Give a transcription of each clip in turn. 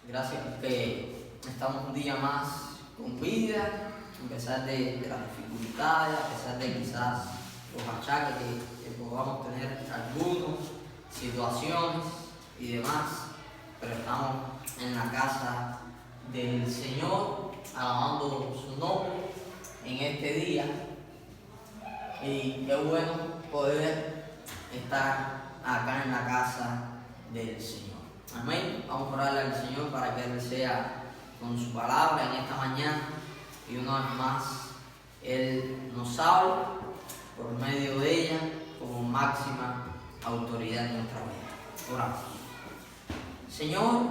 Gracias porque estamos un día más con vida, a pesar de las dificultades, a pesar de quizás los achaques que podamos tener algunos, situaciones y demás, pero estamos en la casa del Señor, alabando su nombre en este día. Y qué bueno poder estar acá en la casa del Señor. Amén. Vamos a orarle al Señor para que Él sea con su palabra en esta mañana y una vez más Él nos hable por medio de ella como máxima autoridad en nuestra vida. Oramos. Señor,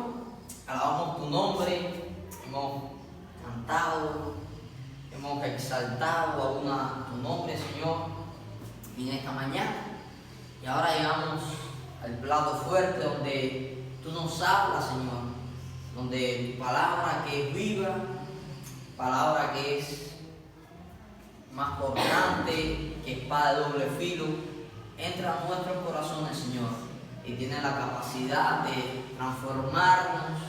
alabamos tu nombre, hemos cantado, hemos exaltado aún a tu nombre, Señor, en esta mañana. Y ahora llegamos al plato fuerte donde tú nos hablas, Señor, donde tu palabra que es viva, palabra que es más cortante que espada de doble filo, entra a nuestros corazones, Señor, y tiene la capacidad de transformarnos,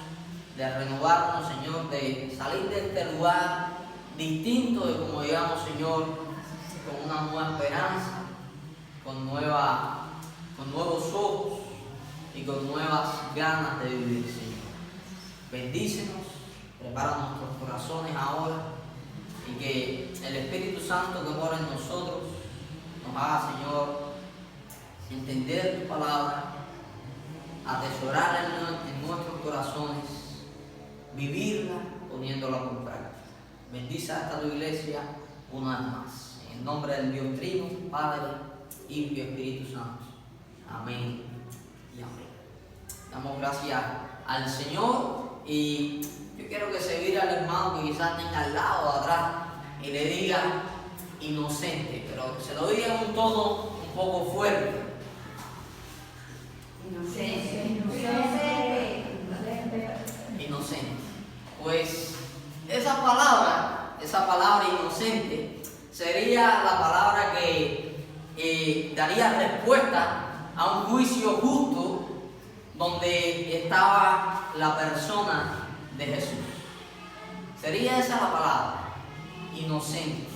de renovarnos, Señor, de salir de este lugar distinto de como llegamos, Señor, con una nueva esperanza, con nuevos ojos y con nuevas ganas de vivir, Señor. Bendícenos, prepara nuestros corazones ahora y que el Espíritu Santo que mora en nosotros nos haga, Señor, entender tu palabra, atesorarla en nuestros corazones, vivirla poniéndola por práctica. Bendice a esta tu iglesia una vez más. En el nombre del Dios Trino, Padre, Hijo y Espíritu Santo. Amén y amén. Damos gracias al Señor y yo quiero que se vire al hermano que quizás tenga al lado, atrás, y le diga inocente, pero que se lo diga en un tono un poco fuerte. Inocente. Pues esa palabra inocente, sería la palabra que daría respuesta a un juicio justo donde estaba la persona de Jesús. Sería esa la palabra, inocente.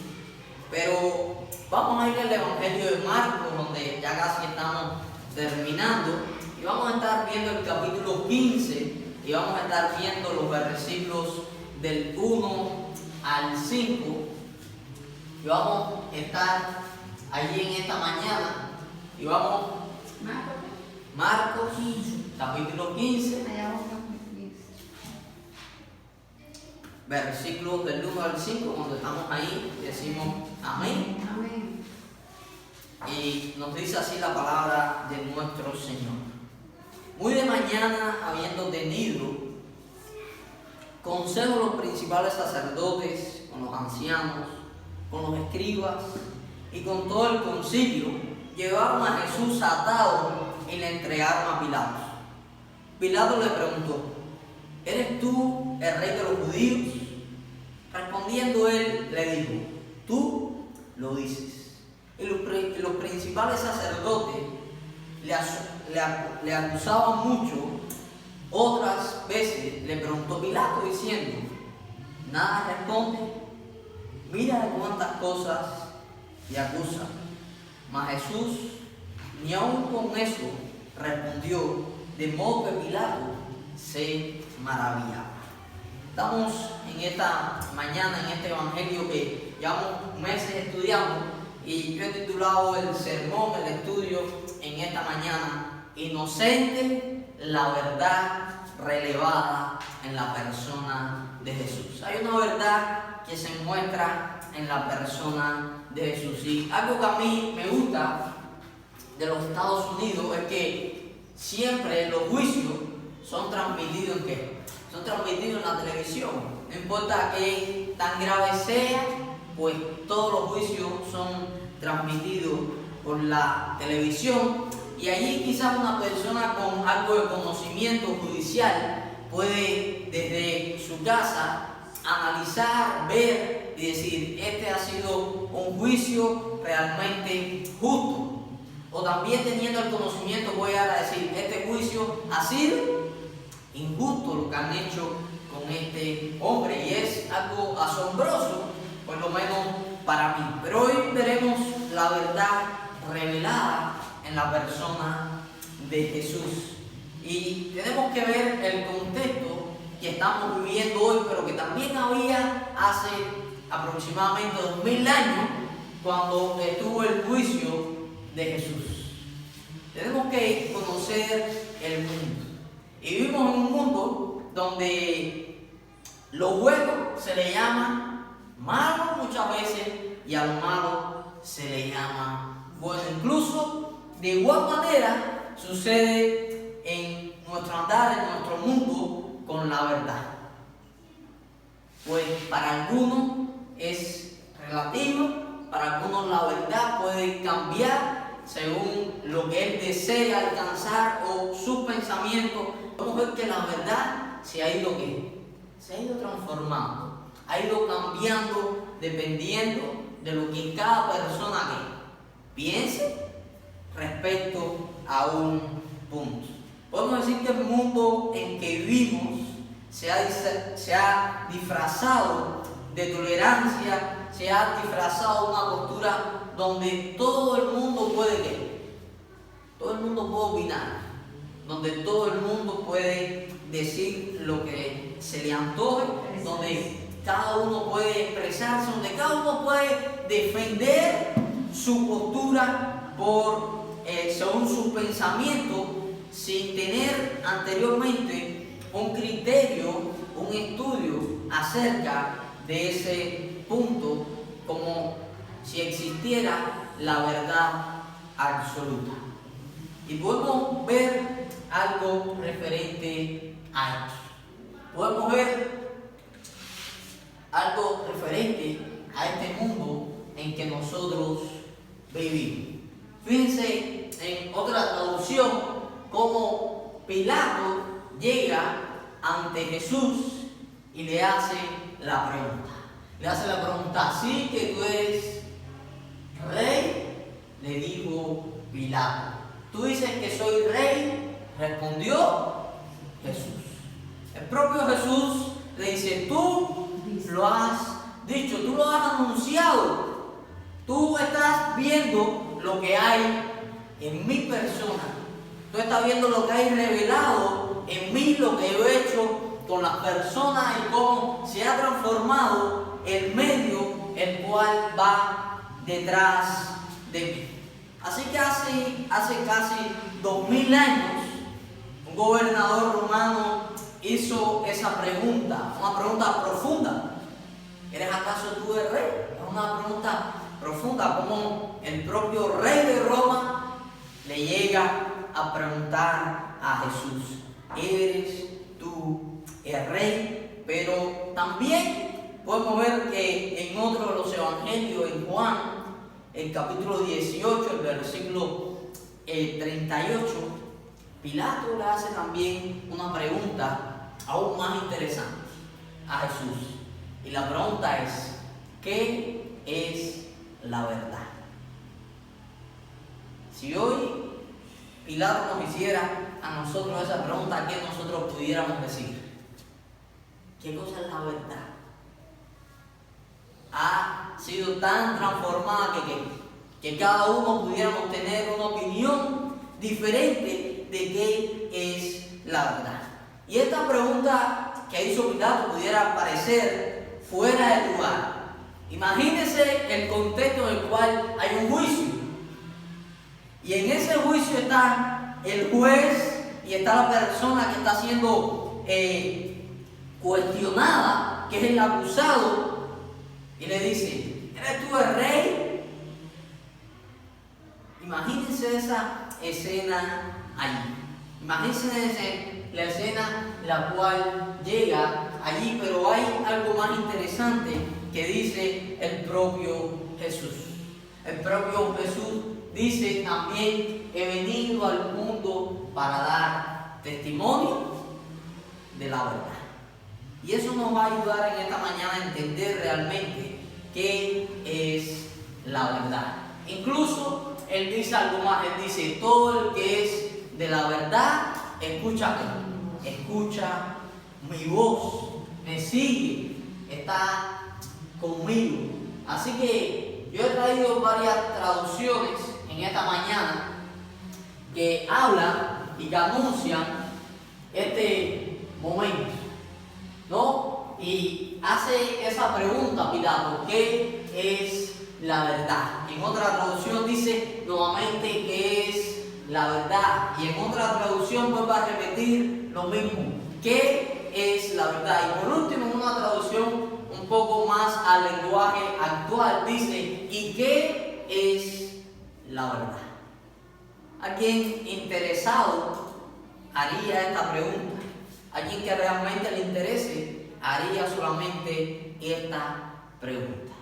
Pero vamos a ir al Evangelio de Marcos, donde ya casi estamos terminando, y vamos a estar viendo el capítulo 15 y vamos a estar viendo los versículos del 1 al 5 y vamos a estar allí en esta mañana y vamos Marcos capítulo 15 versículos del 1 al 5. Cuando estamos ahí decimos amén. Amén. Y nos dice así la palabra de nuestro Señor. Muy de mañana, habiendo tenido consejo los principales sacerdotes, con los ancianos, con los escribas y con todo el concilio, llevaron a Jesús atado y le entregaron a Pilato. Pilato le preguntó: ¿eres tú el rey de los judíos? Respondiendo él, le dijo: tú lo dices. Y los principales sacerdotes le acusaban mucho. Otras veces le preguntó Pilato diciendo: ¿nada responde? Mira de cuántas cosas le acusan. Mas Jesús ni aun con eso respondió, de modo que Pilato se maravillaba. Estamos en esta mañana, en este evangelio que llevamos meses estudiando, y yo he titulado el sermón, el estudio en esta mañana: inocente, la verdad relevada en la persona de Jesús. Hay una verdad que se muestra en la persona de Jesús. Y algo que a mí me gusta de los Estados Unidos es que siempre los juicios son transmitidos ¿en qué? Son transmitidos en la televisión. No importa qué tan grave sea, pues todos los juicios son transmitidos por la televisión. Y allí quizás una persona con algo de conocimiento judicial puede desde su casa analizar, ver y decir: este ha sido un juicio realmente justo. o también teniendo el conocimiento voy a decir, este juicio ha sido injusto lo que han hecho con este hombre, y es algo asombroso, por lo menos para mí. Pero hoy veremos la verdad revelada en la persona de Jesús, y tenemos que ver el contexto que estamos viviendo hoy, pero que también había hace aproximadamente 2000 años cuando estuvo el juicio de Jesús. Tenemos que conocer el mundo, y vivimos en un mundo donde lo bueno se le llama malo muchas veces, y a lo malo se le llama bueno. Incluso de igual manera sucede en nuestro andar, en nuestro mundo con la verdad. Pues para algunos es relativo, para algunos la verdad puede cambiar según lo que él desea alcanzar o sus pensamientos. Podemos ver que la verdad se ha ido transformando, ha ido cambiando dependiendo de lo que cada persona piense respecto a un punto. Podemos decir que el mundo en que vivimos se ha disfrazado de tolerancia, se ha disfrazado una postura donde todo el mundo todo el mundo puede opinar, donde todo el mundo puede decir lo que se le antoje, donde cada uno puede expresarse, donde cada uno puede defender su postura según sus pensamientos, sin tener anteriormente un criterio, un estudio acerca de ese punto, como si existiera la verdad absoluta. Y podemos ver algo referente a esto. Podemos ver algo referente a este mundo en que nosotros vivimos. Fíjense en otra traducción cómo Pilato llega ante Jesús y le hace la pregunta. Le hace la pregunta: ¿sí que tú eres rey? Le dijo Pilato. ¿Tú dices que soy rey? Respondió Jesús. El propio Jesús le dice: tú lo has dicho, tú lo has anunciado. Tú estás viendo lo que hay en mi persona. Tú estás viendo lo que hay revelado en mí, lo que yo he hecho con las personas y cómo se ha transformado el medio el cual va detrás de mí. Así que hace casi 2000 años, un gobernador romano hizo esa pregunta, una pregunta profunda. ¿Eres acaso tú el rey? Es una pregunta profunda, como el propio rey de Roma le llega a preguntar a Jesús: ¿eres tú el rey? Pero también podemos ver que en otro de los evangelios, en Juan, el capítulo 18, el versículo 38, Pilato le hace también una pregunta aún más interesante a Jesús. Y la pregunta es: ¿qué es la verdad? Si hoy Pilato nos hiciera a nosotros esa pregunta, ¿qué nosotros pudiéramos decir? ¿Qué cosa es la verdad? Ha sido tan transformada que cada uno pudiéramos tener una opinión diferente de qué es la verdad. Y esta pregunta que hizo Pilato pudiera parecer fuera de lugar. Imagínense el contexto en el cual hay un juicio. Y en ese juicio está el juez y está la persona que está siendo cuestionada, que es el acusado, y le dice: ¿eres tú el rey? Imagínense esa escena allí. Imagínense la escena la cual llega allí, pero hay algo más interesante que dice el propio Jesús. El propio Jesús dice también: he venido al mundo para dar testimonio de la verdad. Y eso nos va a ayudar en esta mañana a entender realmente qué es la verdad. Incluso Él dice algo más, él dice, todo el que es de la verdad, escucha mi voz, me sigue, está conmigo. Así que yo he traído varias traducciones en esta mañana que hablan y que anuncian este momento, ¿no? Y hace esa pregunta Pilato, ¿qué es la verdad? En otra traducción dice nuevamente que es la verdad, y en otra traducción vuelve a repetir lo mismo, ¿qué es la verdad? Y por último, en una traducción un poco más al lenguaje actual dice, ¿y qué es la verdad? Alguien interesado haría esta pregunta, alguien que realmente le interese haría solamente esta pregunta.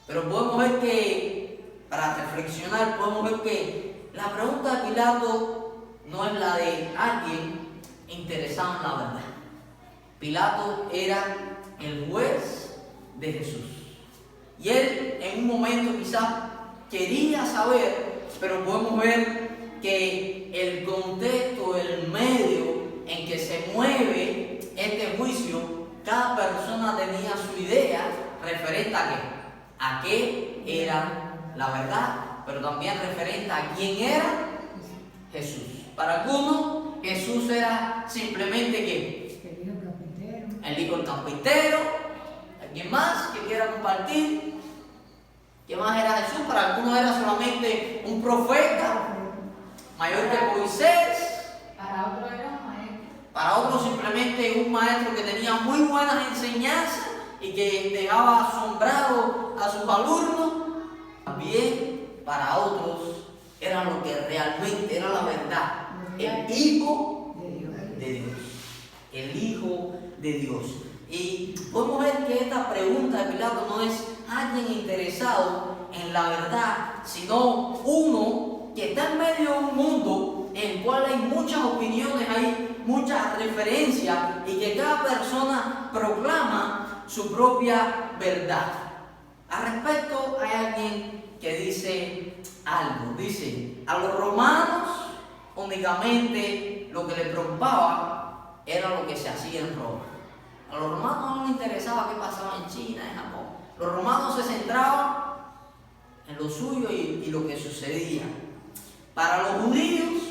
Pero podemos ver que, para reflexionar, podemos ver que la pregunta de Pilato no es la de alguien interesado en la verdad. Pilato era el juez de Jesús. Y él en un momento quizás quería saber, pero podemos ver que el contexto, el medio en que se mueve este juicio, cada persona tenía su idea referente a qué era la verdad, pero también referente a quién era Jesús. Para algunos, Jesús era simplemente ¿qué? El hijo del carpintero. ¿Alguien más que quiera compartir? ¿Qué más era Jesús? Para algunos era solamente un profeta, mayor que Moisés. Para otros era un maestro. Para otros simplemente un maestro que tenía muy buenas enseñanzas y que dejaba asombrado a sus alumnos. También para otros era lo que realmente era la verdad, el Hijo de Dios. El Hijo de Dios. Y podemos ver que esta pregunta de Pilato no es alguien interesado en la verdad, sino uno que está en medio de un mundo en el cual hay muchas opiniones, hay muchas referencias y que cada persona proclama su propia verdad. Al respecto hay alguien que dice algo, dice, a los romanos únicamente lo que les preocupaba era lo que se hacía en Roma. A los romanos no les interesaba qué pasaba en China, en Japón. Los romanos se centraban en lo suyo y lo que sucedía. Para los judíos,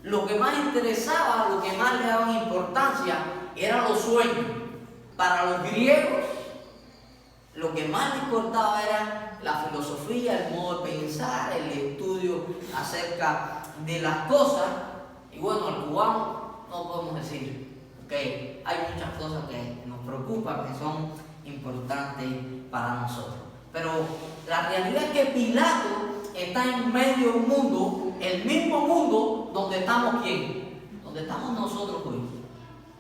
lo que más interesaba, lo que más le daban importancia, eran los sueños. Para los griegos, lo que más les importaba era la filosofía, el modo de pensar, el estudio acerca de las cosas. Y bueno, al cubano no podemos decir, porque hay muchas cosas que nos preocupan, que son importantes para nosotros. Pero la realidad es que Pilato está en medio de un mundo, el mismo mundo donde estamos ¿quién? Donde estamos nosotros hoy.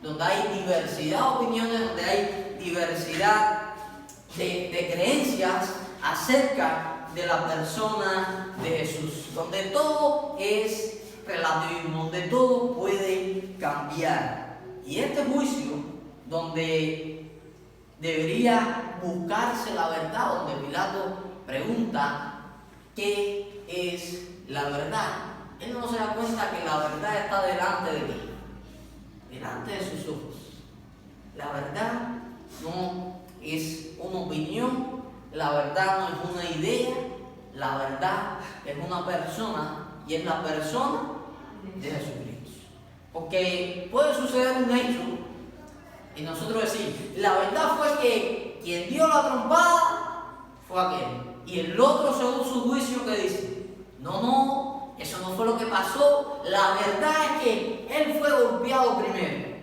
Donde hay diversidad de opiniones, donde hay diversidad de creencias acerca de la persona de Jesús. Donde todo es relativo, donde todo puede cambiar. Y este juicio, donde debería buscarse la verdad, donde Pilato pregunta ¿qué es la verdad? Él no se da cuenta que la verdad está delante de él, delante de sus ojos. La verdad no es una opinión, la verdad no es una idea, la verdad es una persona y es la persona de Jesucristo. Porque puede suceder un hecho y nosotros decimos, la verdad fue que quien dio la trompada fue aquel. Y el otro, según su juicio, que dice, no, eso no fue lo que pasó, la verdad es que él fue golpeado primero.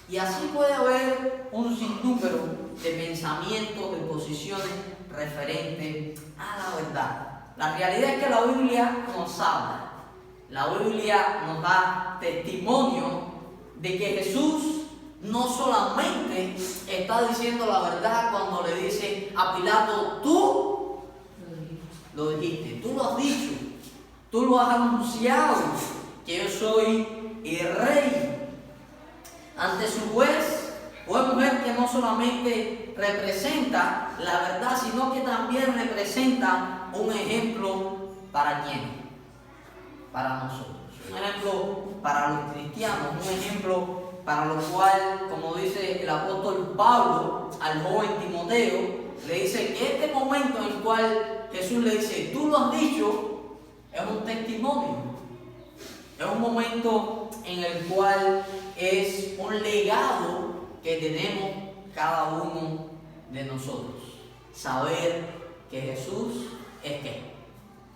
Y así puede haber un sinnúmero de pensamientos, de posiciones referentes a la verdad. La realidad es que la Biblia nos habla, la Biblia nos da testimonio de que Jesús no solamente está diciendo la verdad cuando le dice a Pilato, tú lo dijiste, tú lo has dicho, tú lo has anunciado, que yo soy el rey. Ante su juez podemos ver que no solamente representa la verdad, sino que también representa un ejemplo para quién, para nosotros, un ejemplo para los cristianos, un ejemplo para lo cual, como dice el apóstol Pablo al joven Timoteo, le dice que este momento en el cual Jesús le dice, tú lo has dicho, es un testimonio, es un momento en el cual es un legado que tenemos cada uno de nosotros. Saber que Jesús es ¿qué?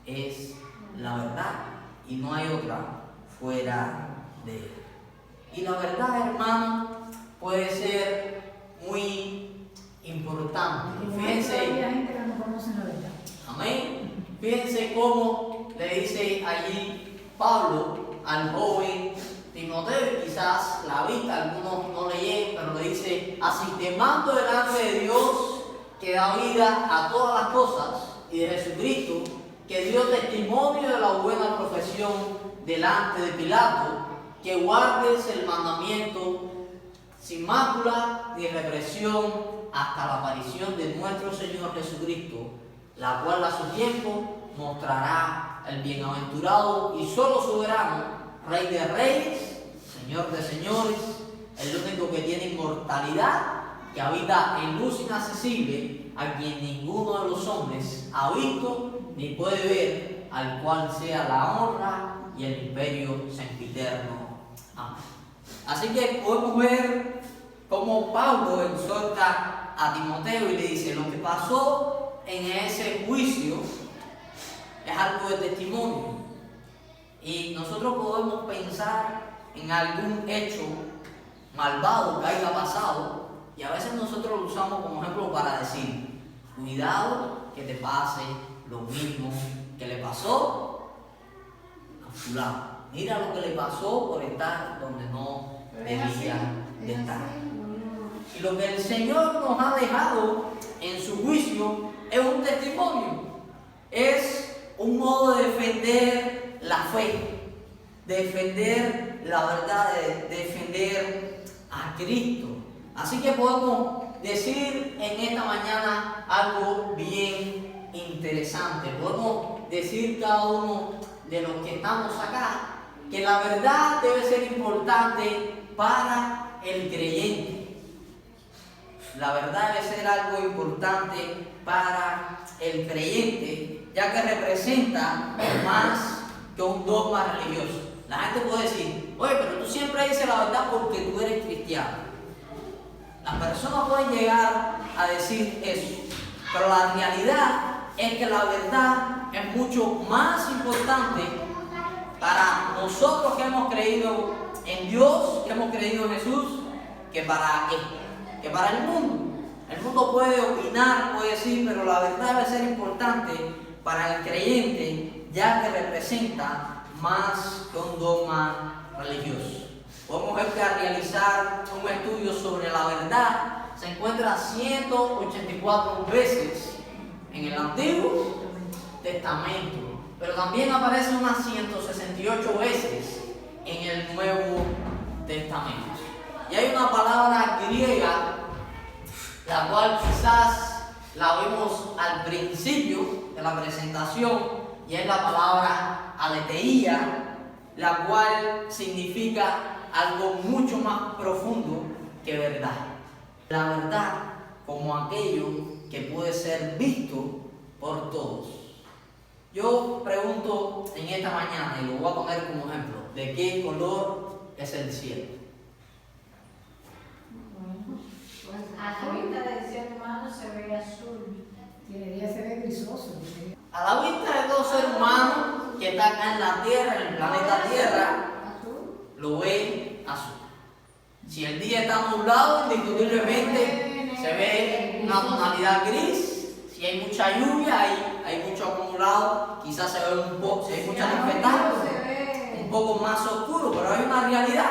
Es la verdad y no hay otra fuera de él. Y la verdad, hermano, puede ser muy importante. Fíjense, hay gente que no conoce la verdad. amén. Fíjense cómo le dice allí Pablo al joven Timoteo, quizás la vista, algunos no leyen, pero le dice, así te mando delante de Dios que da vida a todas las cosas y de Jesucristo, que dio testimonio de la buena profesión delante de Pilato, que guardes el mandamiento sin mácula ni represión hasta la aparición de nuestro Señor Jesucristo, la cual a su tiempo mostrará el bienaventurado y solo soberano, Rey de reyes, Señor de señores, el único que tiene inmortalidad, que habita en luz inaccesible, a quien ninguno de los hombres ha visto ni puede ver, al cual sea la honra y el imperio sempiterno. Amén. Así que podemos ver cómo Pablo exhorta a Timoteo y le dice, lo que pasó en ese juicio es algo de testimonio. Y nosotros podemos pensar en algún hecho malvado que haya pasado y a veces nosotros lo usamos como ejemplo para decir, cuidado que te pase lo mismo que le pasó a fulano. Mira lo que le pasó por estar donde no debía de estar. Y lo que el Señor nos ha dejado en su juicio es un testimonio, es un modo de defender la fe, de defender la verdad, de defender a Cristo. Así que podemos decir en esta mañana algo bien interesante. Podemos decir cada uno de los que estamos acá que la verdad debe ser importante para el creyente. La verdad debe ser algo importante para el creyente, ya que representa más que un dogma religioso. La gente puede decir, oye, pero tú siempre dices la verdad porque tú eres cristiano. Las personas pueden llegar a decir eso, pero la realidad es que la verdad es mucho más importante para nosotros que hemos creído en Dios, que hemos creído en Jesús, que para el mundo. El mundo puede opinar, puede decir, pero la verdad debe ser importante para el creyente, ya que representa más que un dogma religioso. Podemos ver que al realizar un estudio sobre la verdad se encuentra 184 veces en el Antiguo Testamento, pero también aparece unas 168 veces en el Nuevo Testamento. Y hay una palabra griega, la cual quizás la vimos al principio de la presentación, y es la palabra aletheia, la cual significa algo mucho más profundo que verdad. La verdad como aquello que puede ser visto por todos. Yo pregunto en esta mañana, y lo voy a poner como ejemplo, ¿de qué color es el cielo? A la vista del ser humano se ve azul. Debería ser grisoso. A la vista de todo ser humano que está acá en la Tierra, en el planeta Tierra, lo ve azul. Si el día está nublado, indiscutiblemente se ve una tonalidad gris. Si hay mucha lluvia, hay mucho acumulado, quizás se ve un poco, si hay mucha tempestad, un poco más oscuro, pero hay una realidad.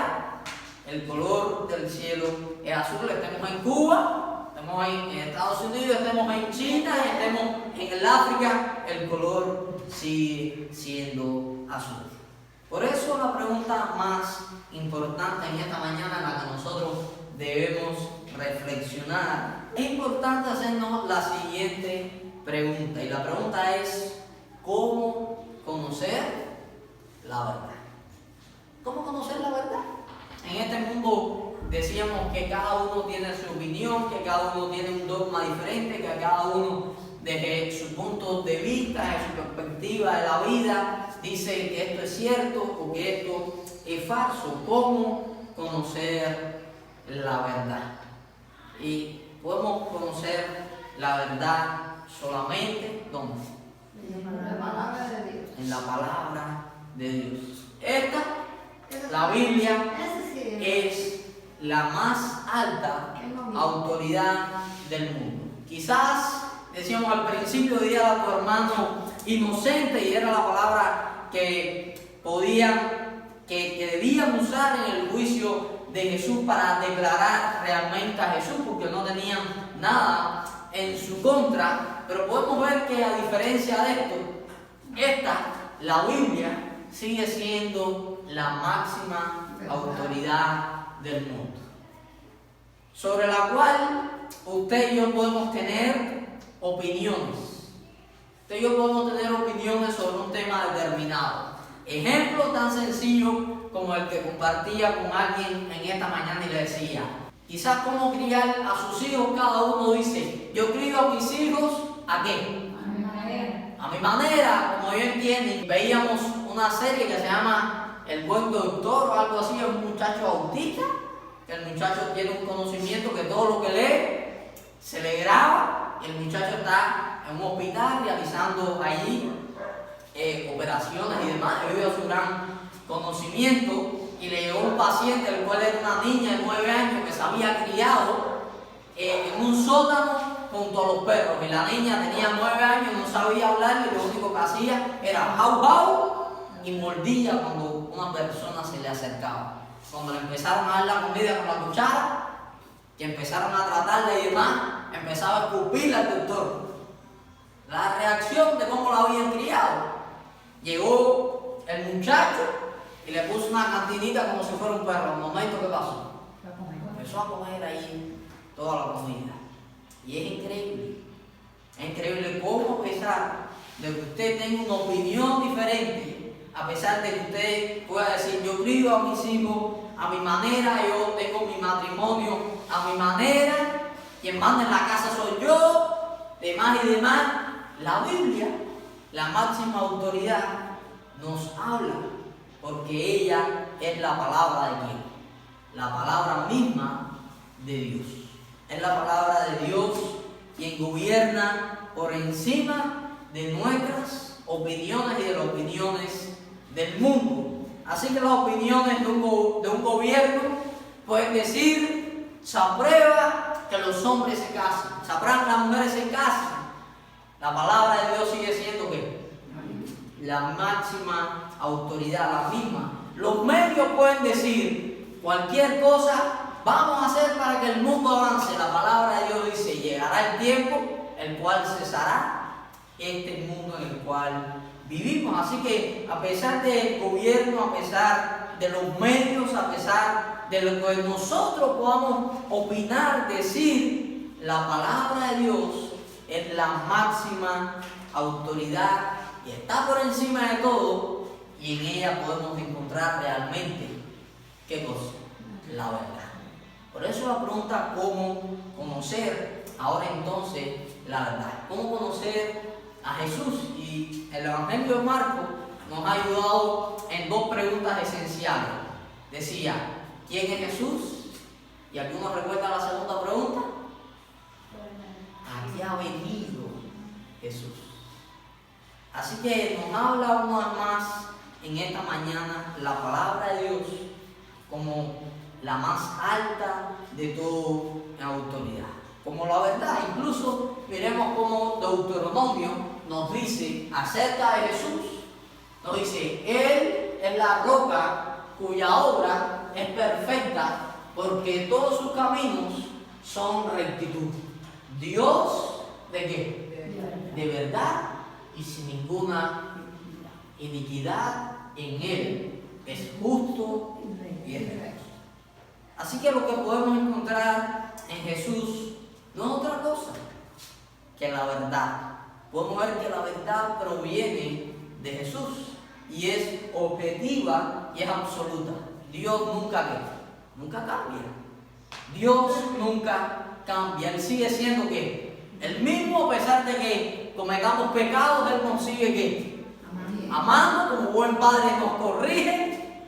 El color del cielo es azul. Estemos en Cuba, estemos en Estados Unidos, estemos en China, estemos en el África, el color sigue siendo azul. Por eso la pregunta más importante en esta mañana en la que nosotros debemos reflexionar, es importante hacernos la siguiente pregunta. Y la pregunta es, ¿cómo conocer la verdad. ¿Cómo conocer la verdad? En este mundo decíamos que cada uno tiene su opinión, que cada uno tiene un dogma diferente, que cada uno desde su punto de vista, desde su perspectiva de la vida, dice que esto es cierto o que esto es falso. ¿Cómo conocer la verdad? Y podemos conocer la verdad solamente ¿dónde? En la palabra de Dios. En la palabra de Dios. Esta, la Biblia, es la más alta autoridad del mundo. Quizás, decíamos al principio, diría a tu hermano inocente, y era la palabra que debían usar en el juicio de Jesús para declarar realmente a Jesús, porque no tenían nada en su contra. Pero podemos ver que a diferencia de esto, la Biblia sigue siendo la máxima autoridad del mundo, sobre la cual usted y yo podemos tener opiniones. Usted y yo podemos tener opiniones sobre un tema determinado. Ejemplo tan sencillo como el que compartía con alguien en esta mañana y le decía, quizás cómo criar a sus hijos. Cada uno dice, yo crío a mis hijos, ¿a qué? A mi manera. A mi manera, como yo entiendo. Veíamos una serie que se llama El Buen Doctor o algo así, es un muchacho autista, que el muchacho tiene un conocimiento que todo lo que lee se le graba, y el muchacho está en un hospital realizando allí operaciones y demás, debido a su gran conocimiento. Y le llegó un paciente, el cual era una niña de 9 años que se había criado en un sótano junto a los perros, y la niña tenía 9 años, no sabía hablar, y lo único que hacía era jau jau y mordía cuando una persona se le acercaba. Cuando le empezaron a dar la comida con la cuchara, y empezaron a tratarla y demás, empezaba a escupirle al doctor. La reacción de cómo la habían criado. Llegó el muchacho y le puso una cantinita como si fuera un perro. En un momento, ¿qué pasó? Empezó a comer ahí toda la comida. Y es increíble cómo, a pesar de que usted tenga una opinión diferente, a pesar de que usted pueda decir, yo crío a mis hijos a mi manera, yo tengo mi matrimonio a mi manera, quien manda en la casa soy yo, demás y demás, la Biblia, la máxima autoridad, nos habla, porque ella es la palabra de quién, la palabra misma de Dios. Es la palabra de Dios quien gobierna por encima de nuestras opiniones y de las opiniones del mundo. Así que las opiniones de un gobierno pueden decir, se aprueba que los hombres se casen, se aprueban que las mujeres se casen. La palabra de Dios sigue siendo ¿qué? La máxima autoridad, la misma. Los medios pueden decir cualquier cosa vamos a hacer para que el mundo avance. La palabra de Dios dice, llegará el tiempo el cual cesará este mundo en el cual vivimos. Así que a pesar del gobierno, a pesar de los medios, a pesar de lo que nosotros podamos opinar, decir, la palabra de Dios es la máxima autoridad y está por encima de todo, y en ella podemos encontrar realmente ¿qué cosa? La verdad. Por eso la pregunta, ¿cómo conocer ahora entonces la verdad? ¿Cómo conocer a Jesús? Y el Evangelio de Marcos nos ha ayudado en dos preguntas esenciales. Decía, ¿quién es Jesús? ¿Y alguno recuerda la segunda pregunta? ¿A qué ha venido Jesús? Así que nos habla una vez más en esta mañana la palabra de Dios como la más alta de toda autoridad, como la verdad. Incluso miremos cómo Deuteronomio nos dice acerca de Jesús. Nos dice, Él es la roca cuya obra es perfecta, porque todos sus caminos son rectitud. Dios, ¿de qué? De verdad y sin ninguna iniquidad en Él. Es justo y es recto. Así que lo que podemos encontrar en Jesús no es otra cosa que la verdad. Podemos ver que la verdad proviene de Jesús. y es objetiva y es absoluta. Dios nunca cambia. Dios nunca cambia. Él sigue siendo ¿qué? El mismo, a pesar de que cometamos pecados, Él nos sigue ¿qué? Amando, como buen padre nos corrige.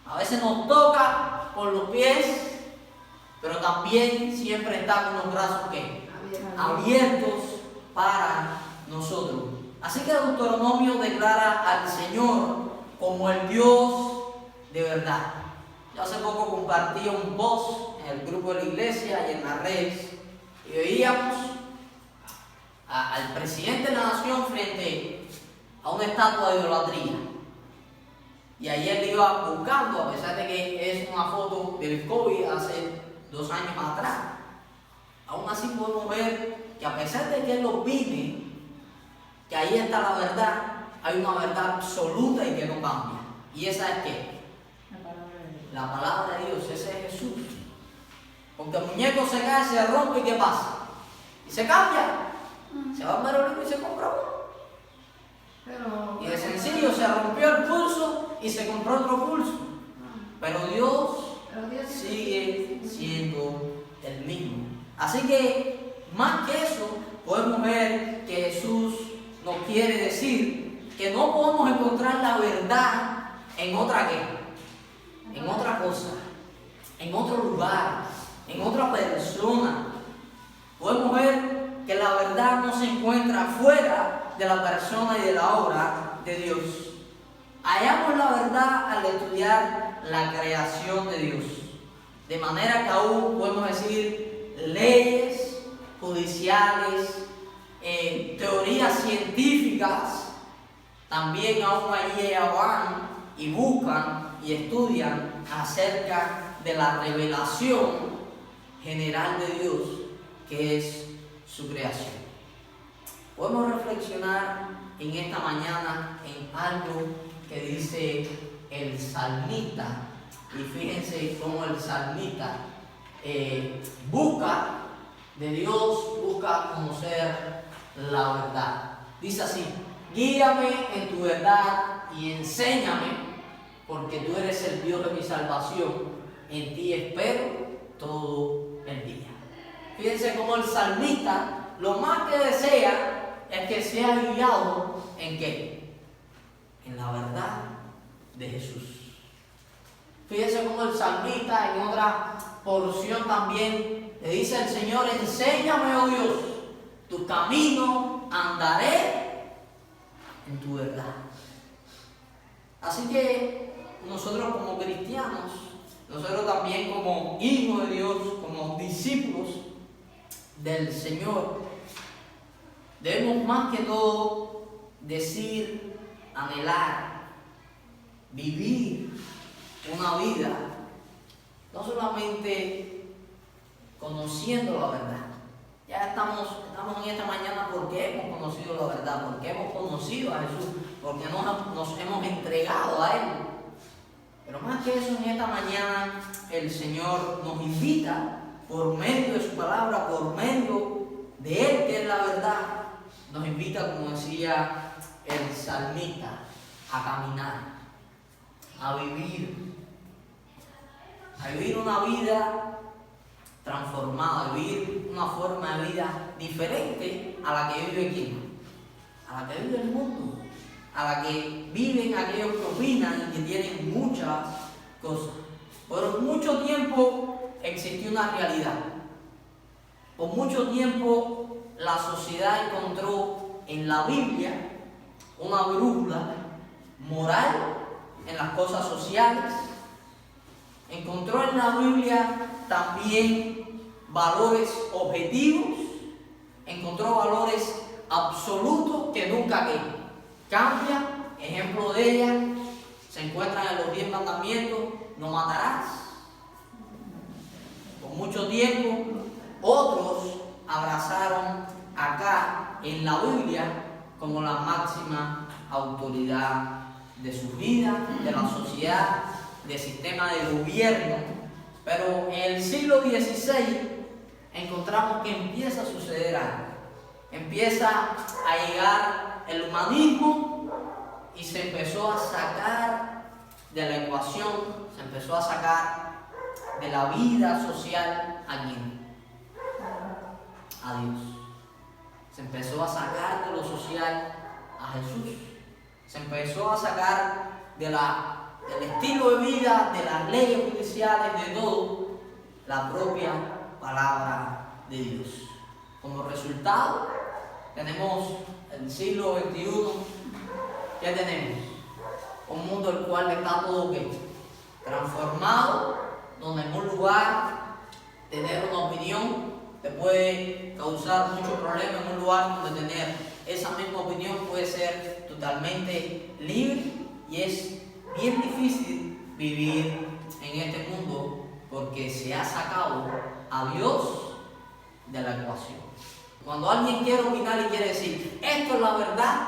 A veces nos toca por los pies, pero también siempre está con los brazos ¿qué? Abiertos para nosotros. Así que Deuteronomio declara al Señor como el Dios de verdad. Yo hace poco compartí un post en el grupo de la iglesia y en las redes y veíamos al presidente de la nación frente a una estatua de idolatría. Y ahí él iba buscando, a pesar de que es una foto del COVID hace 2 años atrás. Aún así podemos ver que a pesar de que él lo pide, que ahí está la verdad, hay una verdad absoluta y que no cambia. ¿Y esa es qué? La palabra de Dios, ese es Jesús. Porque el muñeco se cae, se rompe y ¿qué pasa? Y se cambia. Se va al merolino y se compra uno. Y de sencillo se rompió el pulso y se compró otro pulso. Pero Dios sigue siendo el mismo. Así que, más que eso, podemos ver que Jesús nos quiere decir que no podemos encontrar la verdad en otra ¿qué? En otra cosa, en otro lugar, en otra persona. Podemos ver que la verdad no se encuentra fuera de la persona y de la obra de Dios. Hallamos la verdad al estudiar la creación de Dios. De manera que aún podemos decir leyes judiciales, teorías científicas, también aún allí van y buscan y estudian acerca de la revelación general de Dios, que es su creación. Podemos reflexionar en esta mañana en algo que dice el salmista, y fíjense cómo el salmista busca de Dios, busca conocer la verdad. Dice así: guíame en tu verdad y enséñame, porque tú eres el Dios de mi salvación, en ti espero todo el día. Fíjense cómo el salmista lo más que desea es que sea guiado ¿en qué? En la verdad de Jesús. Fíjense cómo el salmista en otra porción también le dice al Señor: enséñame, oh Dios, tu camino, andaré en tu verdad. Así que nosotros como cristianos, nosotros también como hijos de Dios, como discípulos del Señor, debemos más que todo decir, anhelar, vivir una vida no solamente conociendo la verdad. Ya estamos en esta mañana porque hemos conocido la verdad, porque hemos conocido a Jesús, porque nos hemos entregado a Él. Pero más que eso, en esta mañana el Señor nos invita por medio de su palabra, por medio de Él, que es la verdad, nos invita, como decía el salmista, a caminar, a vivir una vida transformada, a vivir una forma de vida diferente a la que vive ¿quién? A la que vive el mundo, a la que viven aquellos que opinan y que tienen muchas cosas. Por mucho tiempo existió una realidad. Por mucho tiempo la sociedad encontró en la Biblia una brújula moral en las cosas sociales. Encontró en la Biblia también valores objetivos, encontró valores absolutos que nunca cambian. Ejemplo de ellas se encuentran en los 10 mandamientos: no matarás. Por mucho tiempo otros abrazaron acá en la Biblia como la máxima autoridad de su vida, de la sociedad, del sistema de gobierno. Pero en el siglo XVI encontramos que empieza a suceder algo. Empieza a llegar el humanismo y se empezó a sacar de la ecuación, se empezó a sacar de la vida social a quién? A Dios. Se empezó a sacar de lo social a Jesús. Se empezó a sacar del estilo de vida, de las leyes judiciales, de todo, la propia palabra de Dios. Como resultado, tenemos el siglo XXI. ¿Qué tenemos? Un mundo el cual está todo ¿qué? Transformado, donde en un lugar tener una opinión te puede causar mucho problema, en un lugar donde tener esa misma opinión puede ser totalmente libre, y es bien difícil vivir en este mundo porque se ha sacado a Dios de la ecuación. Cuando alguien quiere opinar y quiere decir esto es la verdad,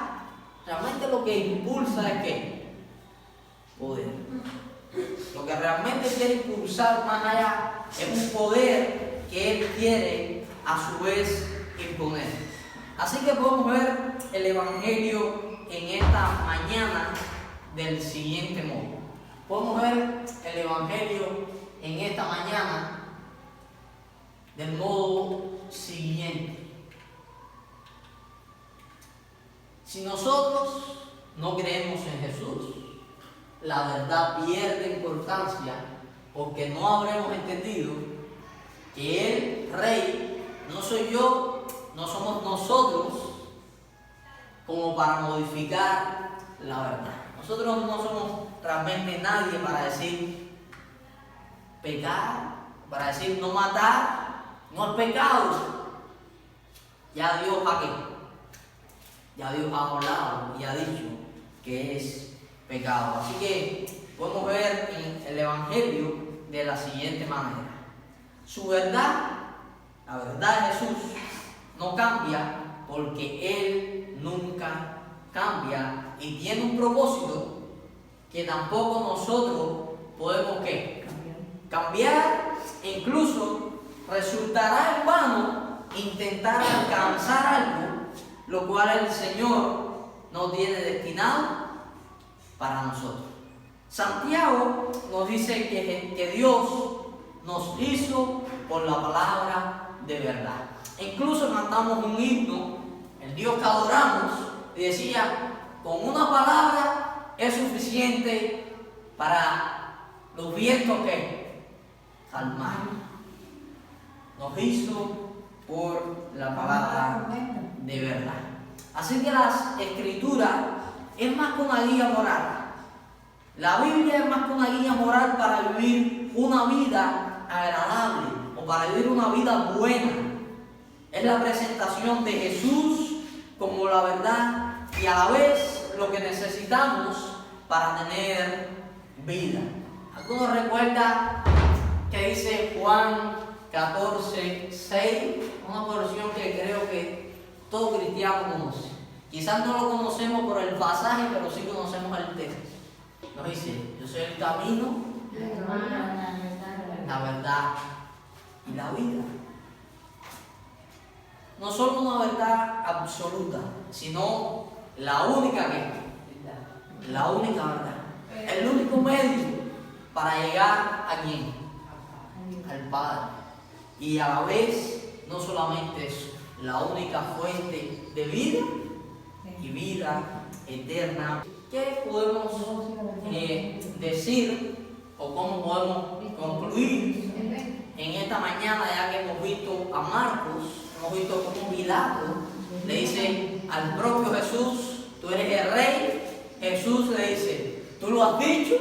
realmente lo que impulsa es ¿qué? Poder. Lo que realmente quiere impulsar más allá es un poder que él quiere a su vez imponer. Así que podemos ver el Evangelio en esta mañana del siguiente modo. Podemos ver el Evangelio en esta mañana del modo siguiente. Si nosotros no creemos en Jesús, la verdad pierde importancia, porque no habremos entendido que el Rey no soy yo, no somos nosotros como para modificar la verdad. Nosotros no somos realmente nadie para decir pecar, para decir no matar, no es pecado. Ya Dios ¿a qué? Ya Dios ha hablado y ha dicho que es pecado. Así que podemos ver en el Evangelio de la siguiente manera. Su verdad, la verdad de Jesús, no cambia porque Él nunca cambia y tiene un propósito que tampoco nosotros podemos ¿qué? Cambiar. E incluso resultará en vano intentar alcanzar algo lo cual el Señor no tiene destinado para nosotros. Santiago nos dice que Dios nos hizo por la palabra de verdad. E incluso cantamos un himno, el Dios que adoramos, y decía, con una palabra es suficiente para los vientos que calmar. Nos hizo por la palabra de verdad. Así que las Escrituras es más que una guía moral. La Biblia es más que una guía moral para vivir una vida agradable o para vivir una vida buena. Es la presentación de Jesús como la verdad y a la vez lo que necesitamos para tener vida. ¿Algunos recuerdan que dice Juan 14:6? Una porción que creo que todo cristiano conoce. Quizás no lo conocemos por el pasaje, pero sí conocemos el texto. Nos dice, yo soy el camino, la verdad y la vida. No solo una verdad absoluta, sino la única la única verdad. El único medio para llegar a quién? Al Padre. Y a la vez, no solamente eso, la única fuente de vida y vida eterna. ¿Qué podemos decir o cómo podemos concluir en esta mañana, ya que hemos visto a Marcos, hemos visto cómo Pilato le dice al propio Jesús, tú eres el Rey? Jesús le dice, tú lo has dicho.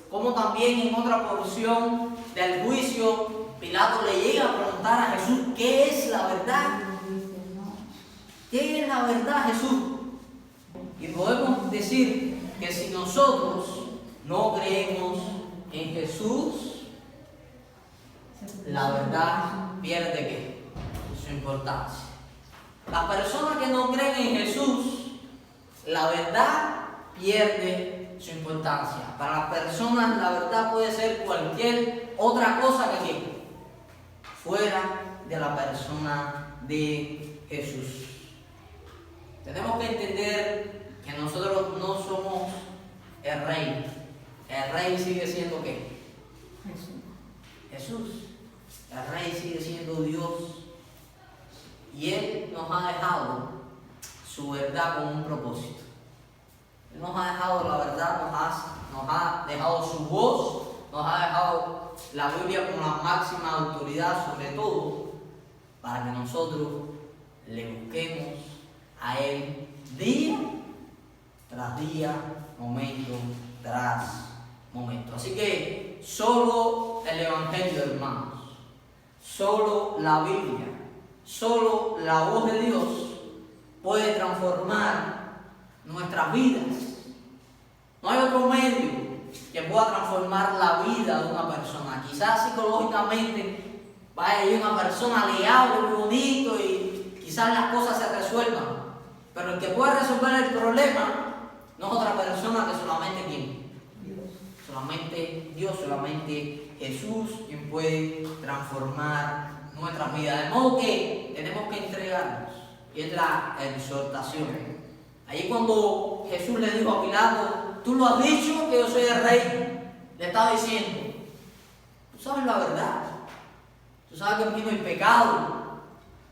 Como también en otra porción del juicio, Pilato le llega a preguntar a Jesús, ¿qué es la verdad? ¿Qué es la verdad, Jesús? Y podemos decir que si nosotros no creemos en Jesús, la verdad pierde ¿qué? Su importancia. Las personas que no creen en Jesús, la verdad pierde su importancia. Para las personas la verdad puede ser cualquier otra cosa que fuera de la persona de Jesús. Tenemos que entender que que nosotros no somos el rey. El rey sigue siendo ¿qué? Jesús. El rey sigue siendo Dios. Y Él nos ha dejado su verdad con un propósito. Él nos ha dejado la verdad, nos ha dejado su voz, nos ha dejado la Biblia con la máxima autoridad sobre todo, para que nosotros le busquemos a Él día tras día, momento tras momento. Así que solo el Evangelio, hermanos, solo la Biblia, solo la voz de Dios puede transformar nuestras vidas. No hay otro medio que pueda transformar la vida de una persona. Quizás psicológicamente vaya y una persona le hable muy bonito y quizás las cosas se resuelvan. Pero el que puede resolver el problema no es otra persona que solamente ¿quién? Dios. Solamente Dios, solamente Jesús, quien puede transformar nuestras vidas. De modo que tenemos que entregarnos. Y es la exhortación. Allí cuando Jesús le dijo a Pilato, tú lo has dicho que yo soy el rey, le estaba diciendo, tú sabes la verdad, tú sabes que vino el pecado,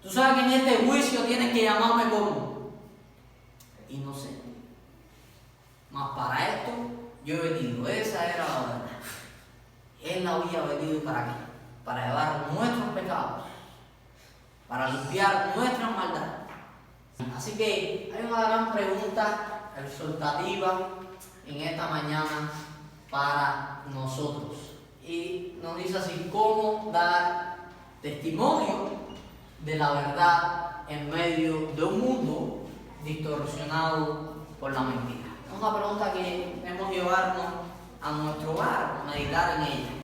tú sabes que en este juicio tienen que llamarme como inocente. Mas para esto yo he venido, esa era la verdad. Él había venido ¿para qué? Para llevar nuestros pecados, para limpiar nuestra maldad. Así que hay una gran pregunta exhortativa en esta mañana para nosotros. Y nos dice así: ¿cómo dar testimonio de la verdad en medio de un mundo distorsionado por la mentira? Es una pregunta que debemos llevarnos a nuestro hogar, meditar en ella.